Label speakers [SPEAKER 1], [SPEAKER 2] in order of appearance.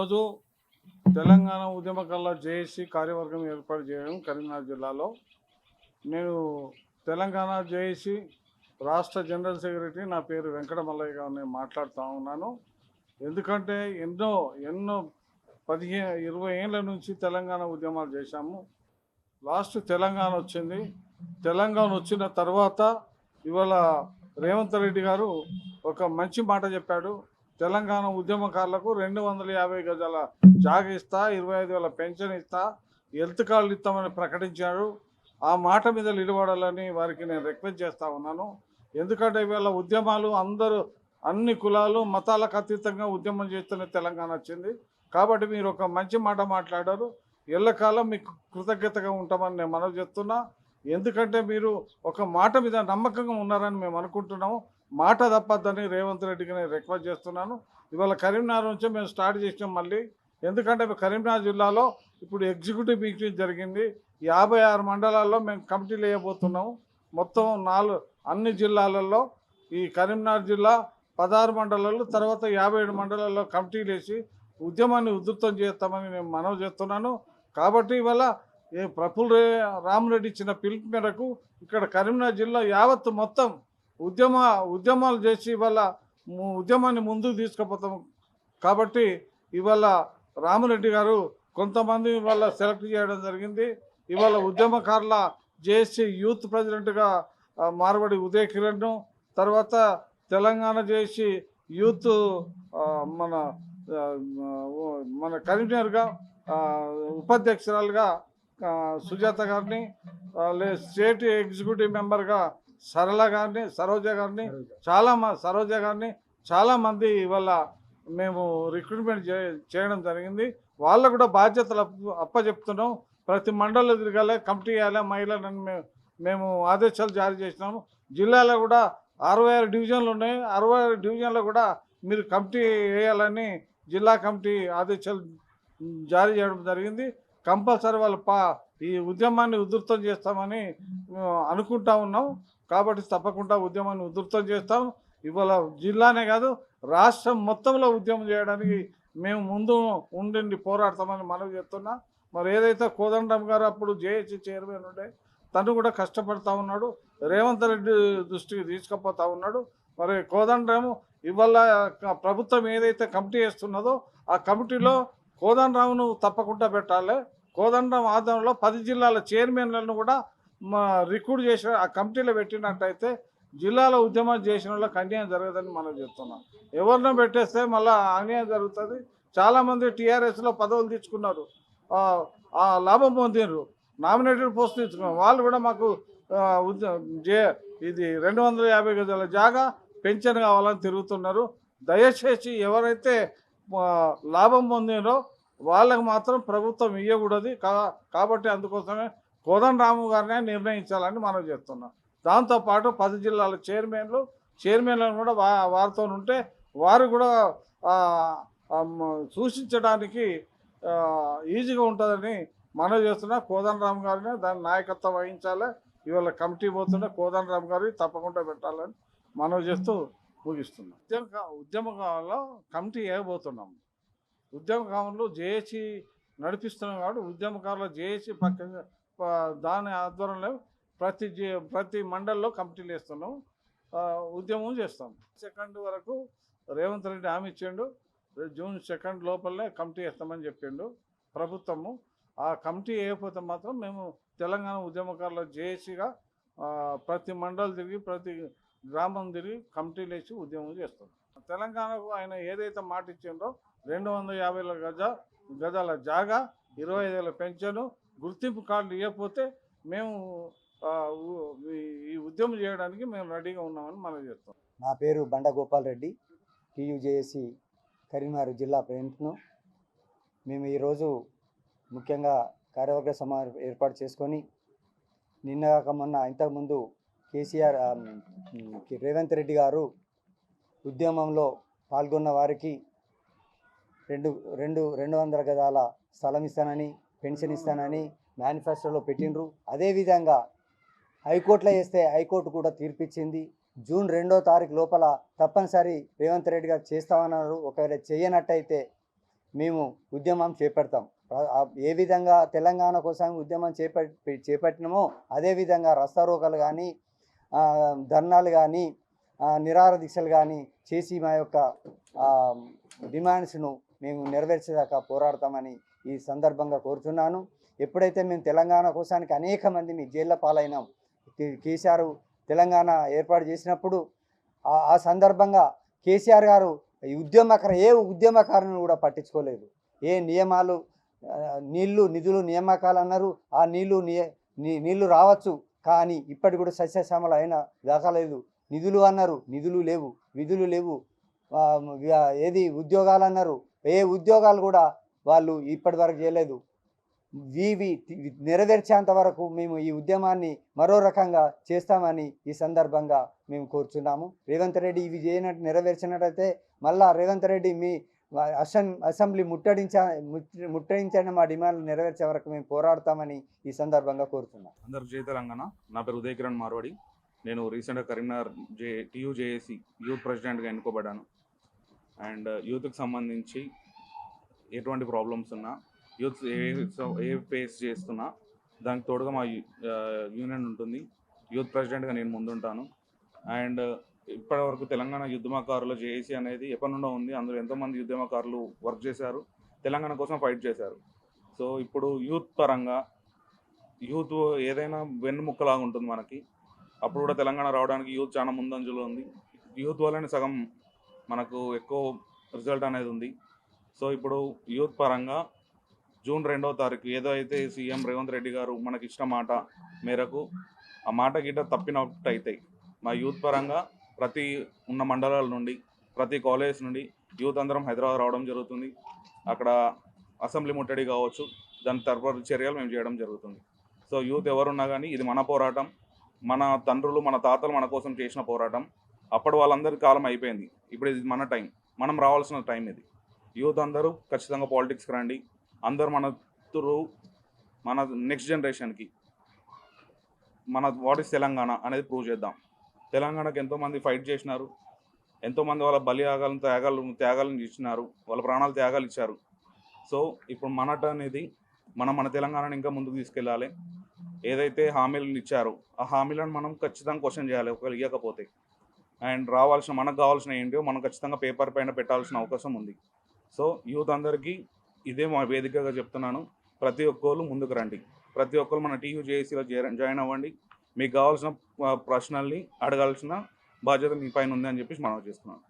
[SPEAKER 1] ఈరోజు తెలంగాణ ఉద్యమకారుల జేఏసీ కార్యవర్గం ఏర్పాటు చేయడం కరీంనగర్ జిల్లాలో. నేను తెలంగాణ జేఏసీ రాష్ట్ర జనరల్ సెక్రటరీ, నా పేరు వెంకట మల్లయ్య గారు. నేను మాట్లాడుతూ ఉన్నాను. ఎందుకంటే ఎన్నో 15-20 ఏళ్ళ నుంచి తెలంగాణ ఉద్యమాలు చేశాము. లాస్ట్ తెలంగాణ వచ్చింది. తెలంగాణ వచ్చిన తర్వాత ఇవాళ రేవంత్ రెడ్డి గారు ఒక మంచి మాట చెప్పాడు. తెలంగాణ ఉద్యమకారులకు 250 గజాల జాగ ఇస్తా, 25,000 పెన్షన్ ఇస్తా, హెల్త్ కార్డులు ఇస్తామని ప్రకటించాడు. ఆ మాట మీద నిలబడాలని వారికి నేను రిక్వెస్ట్ చేస్తూ ఉన్నాను. ఎందుకంటే ఇవాళ ఉద్యమాలు అందరూ అన్ని కులాలు మతాలకు అతీతంగా ఉద్యమం చేస్తున్న తెలంగాణ వచ్చింది. కాబట్టి మీరు ఒక మంచి మాట మాట్లాడారు. ఎల్లకాలం మీకు కృతజ్ఞతగా ఉంటామని నేను మనవి చేస్తున్నా. ఎందుకంటే మీరు ఒక మాట మీద నమ్మకంగా ఉన్నారని మేము అనుకుంటున్నాము. మాట తప్పద్దని రేవంత్ రెడ్డికి నేను రిక్వెస్ట్ చేస్తున్నాను. ఇవాళ కరీంనగర్ నుంచి మేము స్టార్ట్ చేసినాం మళ్ళీ. ఎందుకంటే కరీంనగర్ జిల్లాలో ఇప్పుడు ఎగ్జిక్యూటివ్ మీటింగ్ జరిగింది. 56 మండలాల్లో మేము కమిటీలు వేయబోతున్నాము. మొత్తం అన్ని జిల్లాలలో ఈ కరీంనగర్ జిల్లా 16 మండలాలు, తర్వాత 57 మండలాల్లో కమిటీలు వేసి ఉద్యమాన్ని ఉధృతం చేస్తామని నేను మనవి చేస్తున్నాను. కాబట్టి ఇవాళ రామరెడ్డి ఇచ్చిన పిలుపు మేరకు ఇక్కడ కరీంనగర్ జిల్లా యావత్తు మొత్తం ఉద్యమాలు చేసి ఇవాళ ఉద్యమాన్ని ముందుకు తీసుకుపోతాం. కాబట్టి ఇవాళ రామరెడ్డి గారు కొంతమంది ఇవాళ సెలెక్ట్ చేయడం జరిగింది. ఇవాళ ఉద్యమకారుల జేఏసీ యూత్ ప్రెసిడెంట్గా మార్వడి ఉదయ్ కిరణ్, తర్వాత తెలంగాణ జేఏసీ యూత్ మన కరీంనగర్గా ఉపాధ్యక్షురాలుగా సుజాత గారిని, స్టేట్ ఎగ్జిక్యూటివ్ మెంబర్గా సరోజ గారిని చాలామంది ఇవాళ మేము రిక్రూట్మెంట్ చేయడం జరిగింది. వాళ్ళకు కూడా బాధ్యతలు అప్పచెప్తున్నాం. ప్రతి మండలంలో తిరగాలి, కమిటీ వేయాలి, మహిళలను మేము ఆదేశాలు జారీ చేసినాము. జిల్లాలో కూడా 66 డివిజన్లు ఉన్నాయి. 66 డివిజన్లో కూడా మీరు కమిటీ వేయాలని జిల్లా కమిటీ ఆదేశాలు జారీ చేయడం జరిగింది. కంపల్సరీ వాళ్ళు ఈ ఉద్యమాన్ని ఉధృతం చేస్తామని అనుకుంటా ఉన్నాం. కాబట్టి తప్పకుండా ఉద్యమాన్ని ఉధృతం చేస్తాం. ఇవాళ జిల్లానే కాదు, రాష్ట్రం మొత్తంలో ఉద్యమం చేయడానికి మేము ముందు ఉండి పోరాడతామని మనవి చెప్తున్నా. మరి ఏదైతే కోదండరామ్ గారు అప్పుడు జేఏసీ చైర్మన్ ఉండే, తను కూడా కష్టపడతా ఉన్నాడు. రేవంత్ రెడ్డి దృష్టికి తీసుకుపోతా ఉన్నాడు. మరి కోదండరామ్ ఇవాళ ప్రభుత్వం ఏదైతే కమిటీ వేస్తున్నదో ఆ కమిటీలో కోదండరామ్ను తప్పకుండా పెట్టాలి. కోదండరామ్ ఆధ్వర్యంలో 10 జిల్లాల చైర్మన్లను కూడా రిక్రూట్ చేసి ఆ కమిటీలో పెట్టినట్టయితే జిల్లాలో ఉద్యమం చేసిన వాళ్ళకి అన్యాయం జరగదని మనం చెప్తున్నాం. ఎవరినో పెట్టేస్తే మళ్ళీ అన్యాయం జరుగుతుంది. చాలామంది టీఆర్ఎస్లో పదవులు తీసుకున్నారు, లాభం పొందినారు, నామినేటెడ్ పోస్ట్ తీసుకున్నారు. వాళ్ళు కూడా మాకు ఇది 250 గజాల జాగా పెన్షన్ కావాలని తిరుగుతున్నారు. దయచేసి ఎవరైతే లాభం పొందినో వాళ్ళకు మాత్రం ప్రభుత్వం ఇవ్వకూడదు. కాబట్టి అందుకోసమే కోదండరాము గారినే నిర్ణయించాలని మనం చేస్తున్నాం. దాంతోపాటు 10 జిల్లాల చైర్మన్లను కూడా వారితో ఉంటే వారు కూడా సూచించడానికి ఈజీగా ఉంటుందని మనం చేస్తున్నా. కోదండరాము గారిని దాని నాయకత్వం వహించాలి. ఇవాళ కమిటీ పోతుంటే కోదండరాము గారి తప్పకుండా పెట్టాలని మనం చేస్తూ ముగిస్తున్నాం. ఉద్యమకాలంలో కమిటీ వేయబోతున్నాం. ఉద్యమకాలంలో జేఏసీ నడిపిస్తున్నాం కాబట్టి ఉద్యమకారుల జేఏసీ పక్కన దాని ఆధ్వర్యంలో ప్రతి మండల్లో కమిటీలు వేస్తున్నాం, ఉద్యమం చేస్తాం. 2 వరకు రేవంత్ రెడ్డి హామీ ఇచ్చిండు. జూన్ 2 లోపలనే కమిటీ వేస్తామని చెప్పిండు ప్రభుత్వము. ఆ కమిటీ వేయకపోతే మాత్రం మేము తెలంగాణ ఉద్యమకారుల జేఏసీగా ప్రతి మండలం తిరిగి ప్రతి గ్రామం తిరిగి కమిటీలు వేసి ఉద్యమం చేస్తాం. తెలంగాణకు ఆయన ఏదైతే మాట ఇచ్చిండో 250 గజాల జాగా, 25,000 పెన్షను, గుర్తింపు కార్డులు ఇవ్వకపోతే మేము ఈ ఉద్యమం చేయడానికి మేము రెడీగా ఉన్నామని మనం చెప్తాం.
[SPEAKER 2] నా పేరు బండ గోపాల్ రెడ్డి, టీయూజేఏసీ కరీంనగర్ జిల్లా ప్రెసిడెంట్ను. మేము ఈరోజు ముఖ్యంగా కార్యవర్గ సమావేశం ఏర్పాటు చేసుకొని మొన్న ఇంతకుముందు రేవంత్ రెడ్డి గారు ఉద్యమంలో పాల్గొన్న వారికి 200 గజాల స్థలం ఇస్తానని, పెన్షన్ ఇస్తానని మేనిఫెస్టోలో పెట్టిండ్రు. అదేవిధంగా హైకోర్టులో వేస్తే హైకోర్టు కూడా తీర్పిచ్చింది. జూన్ 2వ తారీఖు లోపల తప్పనిసరి రేవంత్ రెడ్డి గారు చేస్తామన్నారు. ఒకవేళ చేయనట్టయితే మేము ఉద్యమం చేపడతాం. ఏ విధంగా తెలంగాణ కోసం ఉద్యమం చేపట్టినామో అదేవిధంగా రస్తారోకలు కానీ ధర్నాలు కానీ నిరాహార దీక్షలు కానీ చేసి మా యొక్క డిమాండ్స్ను మేము నెరవేర్చేదాకా పోరాడతామని ఈ సందర్భంగా కోరుతున్నాను. ఎప్పుడైతే మేము తెలంగాణ కోసానికి అనేక మందిని జైళ్ళ పాలైనాం, కేసీఆర్ తెలంగాణ ఏర్పాటు చేసినప్పుడు ఆ సందర్భంగా కేసీఆర్ గారు ఏ ఉద్యమకారుని కూడా పట్టించుకోలేదు. ఏ నియమాలు నిధులు నియామకాలు అన్నారు. ఆ నీళ్లు రావచ్చు, కానీ ఇప్పటి కూడా సస్యశ్యామల అయినా దాఖలేదు. నిధులు అన్నారు, నిధులు లేవు, విధులు లేవు. ఏది ఉద్యోగాలు అన్నారు, ఏ ఉద్యోగాలు కూడా వాళ్ళు ఇప్పటి వరకు చేయలేదు. ఇవి నెరవేర్చేంత వరకు మేము ఈ ఉద్యమాన్ని మరో రకంగా చేస్తామని ఈ సందర్భంగా మేము కోరుచున్నాము. రేవంత్ రెడ్డి ఇవి నెరవేర్చినట్టయితే మళ్ళా రేవంత్ రెడ్డి మీ అసెంబ్లీ ముట్టడించని మా డిమాండ్లు నెరవేర్చే వరకు మేము పోరాడతామని ఈ సందర్భంగా కోరుతున్నాం.
[SPEAKER 3] అందరికి జై తెలంగాణ. నా పేరు ఉదయ్ కిరణ్ మార్వాడి. నేను రీసెంట్గా కరీంనగర్ టీయూజేఏసీ యూత్ ప్రెసిడెంట్గా ఎన్నుకోబడ్డాను. అండ్ యూత్కి సంబంధించి ఎటువంటి ప్రాబ్లమ్స్ ఉన్నా, యూత్ ఏ ఫేస్ చేస్తున్నా దానికి తోడుగా మా యూనియన్ ఉంటుంది. యూత్ ప్రెసిడెంట్గా నేను ముందుంటాను. అండ్ ఇప్పటివరకు తెలంగాణ ఉద్యమకారుల జేఏసీ అనేది ఎప్పటి నుండో ఉంది. అందులో ఎంతోమంది ఉద్యమకారులు వర్క్ చేశారు, తెలంగాణ కోసం ఫైట్ చేశారు. సో ఇప్పుడు యూత్ పరంగా యూత్ ఏదైనా వెన్నుముక్కలాగా ఉంటుంది మనకి. అప్పుడు కూడా తెలంగాణ రావడానికి యూత్ చాలా ముందంజలో ఉంది. యూత్ వల్లనే సగం మనకు ఎక్కువ రిజల్ట్ అనేది ఉంది. సో ఇప్పుడు యూత్ పరంగా జూన్ 2వ తారీఖు ఏదైతే సీఎం రేవంత్ రెడ్డి గారు మనకి ఇచ్చిన మాట మేరకు ఆ మాట గిట్ట తప్పినట్టు అవుతాయి. మా యూత్ పరంగా ప్రతి ఉన్న మండలాల నుండి, ప్రతి కాలేజ్ నుండి యూత్ అందరం హైదరాబాద్ రావడం జరుగుతుంది. అక్కడ అసెంబ్లీ ముట్టడి కావచ్చు, దాని తదుపరి చర్యలు మేము చేయడం జరుగుతుంది. సో యూత్ ఎవరున్నా కానీ ఇది మన పోరాటం, మన తండ్రులు మన తాతలు మన కోసం చేసిన పోరాటం. అప్పుడు వాళ్ళందరి కాలం అయిపోయింది. ఇప్పుడు ఇది మన టైం, మనం రావాల్సిన టైం ఇది. యూత్ అందరూ ఖచ్చితంగా పాలిటిక్స్కి రండి. అందరూ మన నెక్స్ట్ జనరేషన్కి మన వాట్ ఈస్ తెలంగాణ అనేది ప్రూవ్ చేద్దాం. తెలంగాణకు ఎంతోమంది ఫైట్ చేసినారు, ఎంతోమంది వాళ్ళ త్యాగాలను ఇచ్చినారు, వాళ్ళ ప్రాణాలు త్యాగాలు ఇచ్చారు. సో ఇప్పుడు మన టర్న్ ఇది. మన తెలంగాణని ఇంకా ముందుకు తీసుకెళ్ళాలి. ఏదైతే హామీలను ఇచ్చారో ఆ హామీలను మనం ఖచ్చితంగా క్వశ్చన్ చేయాలి ఒకవేళ ఇవ్వకపోతే. అండ్ మనకు కావాల్సిన ఏంటో మనం ఖచ్చితంగా పేపర్ పైన పెట్టాల్సిన అవకాశం ఉంది. సో యూత్ అందరికీ ఇదే మా వేదికగా చెప్తున్నాను, ప్రతి ఒక్కరు ముందుకు రండి. ప్రతి ఒక్కరు మన టీయూజేఏసీలో జాయిన్ అవ్వండి. మీకు కావాల్సిన ప్రశ్నల్ని అడగాల్సిన బాధ్యత మీ పైన ఉంది అని చెప్పేసి మనం చేస్తున్నాను.